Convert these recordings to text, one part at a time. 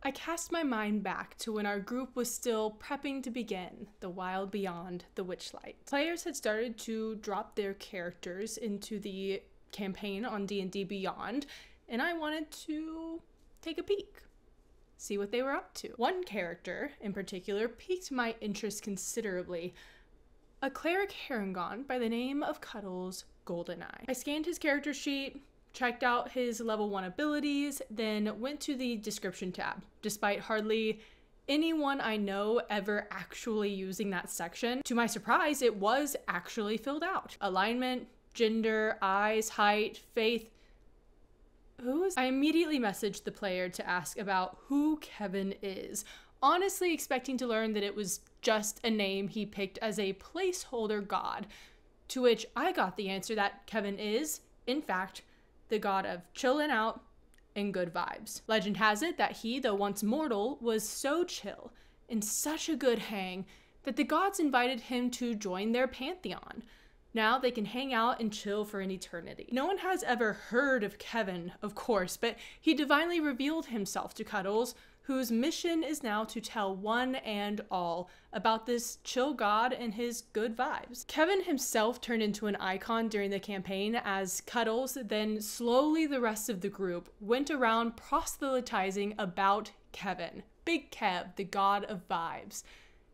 I cast my mind back to when our group was still prepping to begin the Wild Beyond the Witchlight. Players had started to drop their characters into the campaign on D&D Beyond, and I wanted to take a peek, see what they were up to. One character in particular piqued my interest considerably, a cleric Harengon by the name of Cuddles Goldeneye. I scanned his character sheet, checked out his level 1 abilities, then went to the description tab. Despite hardly anyone I know ever actually using that section, to my surprise, it was actually filled out. Alignment, gender, eyes, height, faith. I immediately messaged the player to ask about who Kevin is, honestly expecting to learn that it was just a name he picked as a placeholder god, to which I got the answer that Kevin is, in fact, the god of chillin' out and good vibes. Legend has it that he, though once mortal, was so chill and such a good hang that the gods invited him to join their pantheon. Now they can hang out and chill for an eternity. No one has ever heard of Kevin, of course, but he divinely revealed himself to Cuddles, whose mission is now to tell one and all about this chill god and his good vibes. Kevin himself turned into an icon during the campaign as Cuddles, then slowly the rest of the group went around proselytizing about Kevin, Big Kev, the god of vibes.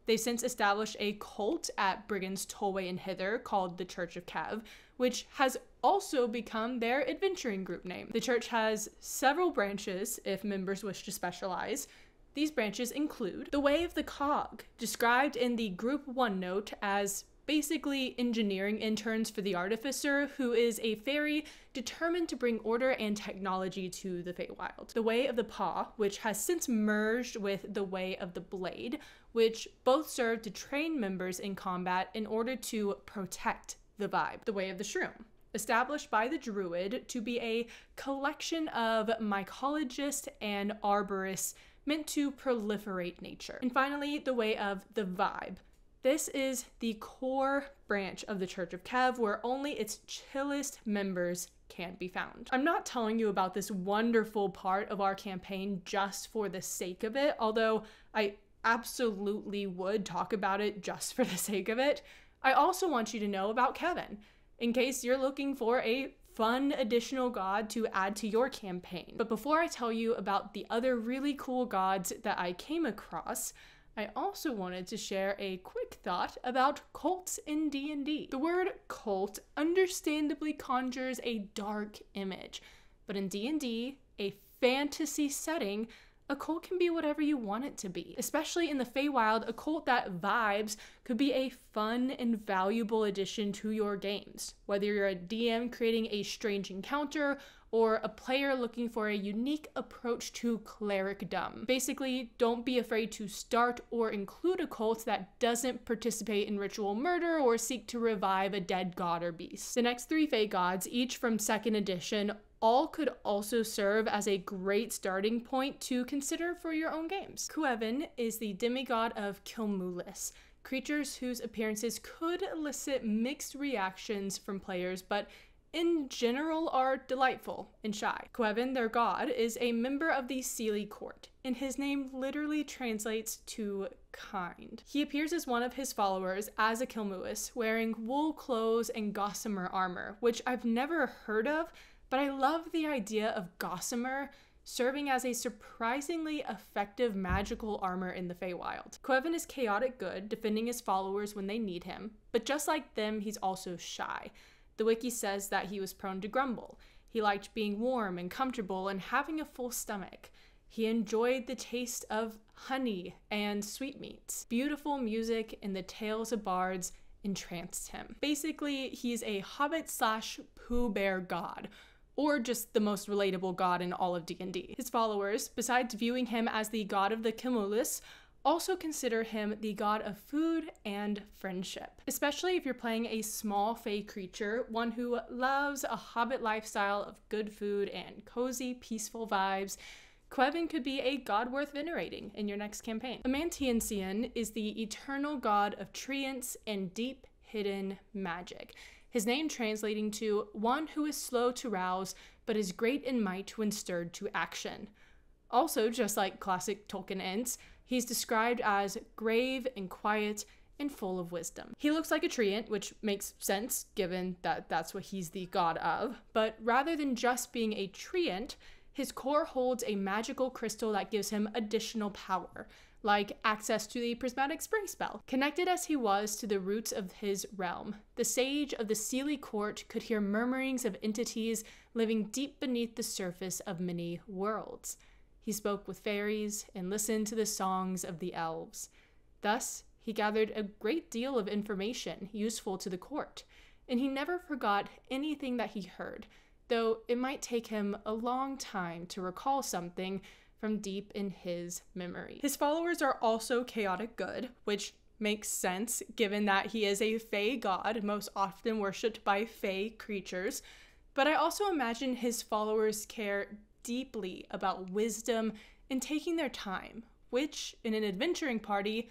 They've since established a cult at Brigand's Tollway and Hither called the Church of Kev, which has also become their adventuring group name. The church has several branches if members wish to specialize. These branches include the Way of the Cog, described in the Group 1 note as basically engineering interns for the Artificer, who is a fairy determined to bring order and technology to the Feywild. The Way of the Paw, which has since merged with the Way of the Blade, which both serve to train members in combat in order to protect the vibe. The Way of the Shroom, established by the Druid to be a collection of mycologists and arborists meant to proliferate nature. And finally, the Way of the Vibe. This is the core branch of the Church of Kev, where only its chillest members can be found. I'm not telling you about this wonderful part of our campaign just for the sake of it, although I absolutely would talk about it just for the sake of it. I also want you to know about Kevin, in case you're looking for a fun additional god to add to your campaign. But before I tell you about the other really cool gods that I came across, I also wanted to share a quick thought about cults in D&D. The word cult understandably conjures a dark image, but in D&D, a fantasy setting, a cult can be whatever you want it to be. Especially in the Feywild, a cult that vibes could be a fun and valuable addition to your games. Whether you're a DM creating a strange encounter or a player looking for a unique approach to clericdom. Basically, don't be afraid to start or include a cult that doesn't participate in ritual murder or seek to revive a dead god or beast. The next 3 Fey gods, each from 2nd edition, all could also serve as a great starting point to consider for your own games. Cueven is the demigod of Kilmulis, creatures whose appearances could elicit mixed reactions from players, but in general are delightful and shy. Cueven, their god, is a member of the Seelie court, and his name literally translates to kind. He appears as one of his followers as a Kilmulis, wearing wool clothes and gossamer armor, which I've never heard of, but I love the idea of gossamer serving as a surprisingly effective magical armor in the Feywild. Cueven is chaotic good, defending his followers when they need him, but just like them, he's also shy. The wiki says that he was prone to grumble. He liked being warm and comfortable and having a full stomach. He enjoyed the taste of honey and sweetmeats. Beautiful music and the tales of bards entranced him. Basically, he's a hobbit / Pooh Bear god, or just the most relatable god in all of D&D. His followers, besides viewing him as the god of the Kilmulis, also consider him the god of food and friendship. Especially if you're playing a small Fey creature, one who loves a hobbit lifestyle of good food and cozy, peaceful vibes, Cueven could be a god worth venerating in your next campaign. Amantiancian is the eternal god of treants and deep hidden magic. His name translating to one who is slow to rouse, but is great in might when stirred to action. Also, just like classic Tolkien Ents, he's described as grave and quiet and full of wisdom. He looks like a treant, which makes sense given that that's what he's the god of, but rather than just being a treant, his core holds a magical crystal that gives him additional power, like access to the prismatic spray spell. Connected as he was to the roots of his realm, the sage of the Seelie court could hear murmurings of entities living deep beneath the surface of many worlds. He spoke with fairies and listened to the songs of the elves. Thus, he gathered a great deal of information useful to the court, and he never forgot anything that he heard, though it might take him a long time to recall something from deep in his memory. His followers are also chaotic good, which makes sense given that he is a fae god, most often worshipped by fae creatures, but I also imagine his followers care deeply about wisdom and taking their time, which in an adventuring party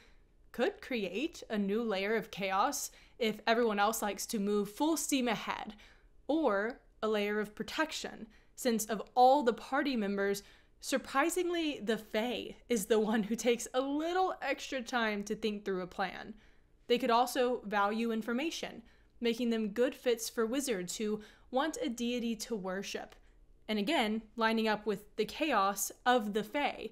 could create a new layer of chaos if everyone else likes to move full steam ahead, or a layer of protection, since of all the party members, surprisingly, the Fae is the one who takes a little extra time to think through a plan. They could also value information, making them good fits for wizards who want a deity to worship. And again, lining up with the chaos of the Fae.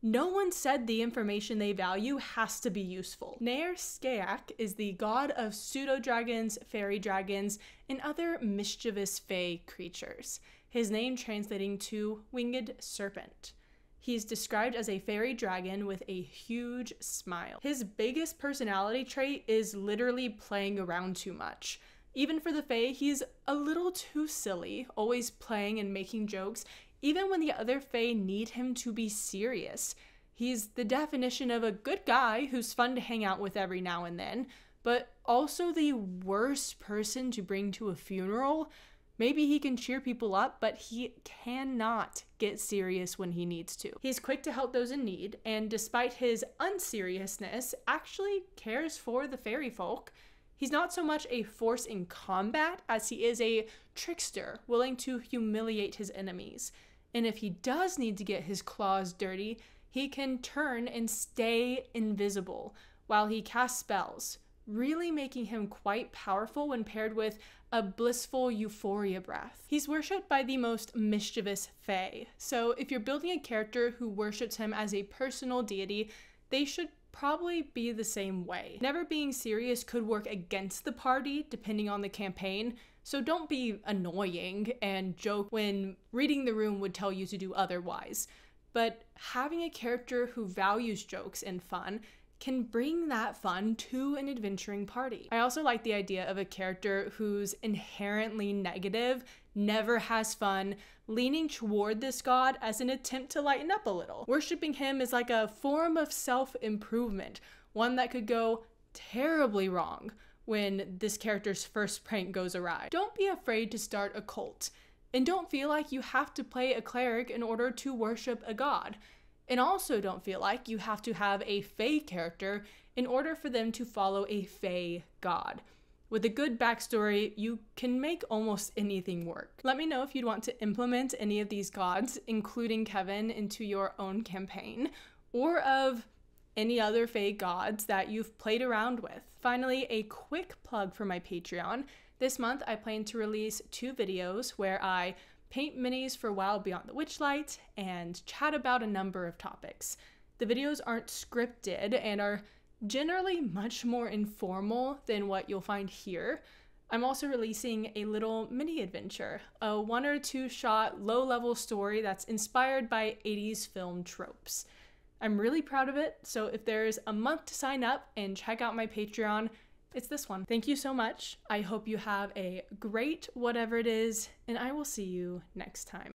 No one said the information they value has to be useful. Naer Sceach is the god of pseudo-dragons, fairy dragons, and other mischievous fae creatures, his name translating to winged serpent. He's described as a fairy dragon with a huge smile. His biggest personality trait is literally playing around too much. Even for the fae, he's a little too silly, always playing and making jokes, even when the other fae need him to be serious. He's the definition of a good guy who's fun to hang out with every now and then, but also the worst person to bring to a funeral. Maybe he can cheer people up, but he cannot get serious when he needs to. He's quick to help those in need, and despite his unseriousness, actually cares for the fairy folk. He's not so much a force in combat as he is a trickster, willing to humiliate his enemies. And if he does need to get his claws dirty, he can turn and stay invisible while he casts spells, really making him quite powerful when paired with a blissful euphoria breath. He's worshipped by the most mischievous fae, so if you're building a character who worships him as a personal deity, they should probably be the same way. Never being serious could work against the party depending on the campaign, so don't be annoying and joke when reading the room would tell you to do otherwise. But having a character who values jokes and fun can bring that fun to an adventuring party. I also like the idea of a character who's inherently negative, never has fun, leaning toward this god as an attempt to lighten up a little. Worshipping him is like a form of self-improvement, one that could go terribly wrong when this character's first prank goes awry. Don't be afraid to start a cult, and don't feel like you have to play a cleric in order to worship a god. And also don't feel like you have to have a fae character in order for them to follow a fae god. With a good backstory, you can make almost anything work. Let me know if you'd want to implement any of these gods, including Kevin, into your own campaign, or of any other fae gods that you've played around with. Finally, a quick plug for my Patreon. This month, I plan to release 2 videos where I paint minis for Wild Beyond the Witchlight and chat about a number of topics. The videos aren't scripted and are generally much more informal than what you'll find here. I'm also releasing a little mini adventure, a 1 or 2 shot low-level story that's inspired by 80s film tropes. I'm really proud of it, so if there's a month to sign up and check out my Patreon, it's this one. Thank you so much. I hope you have a great whatever it is, and I will see you next time.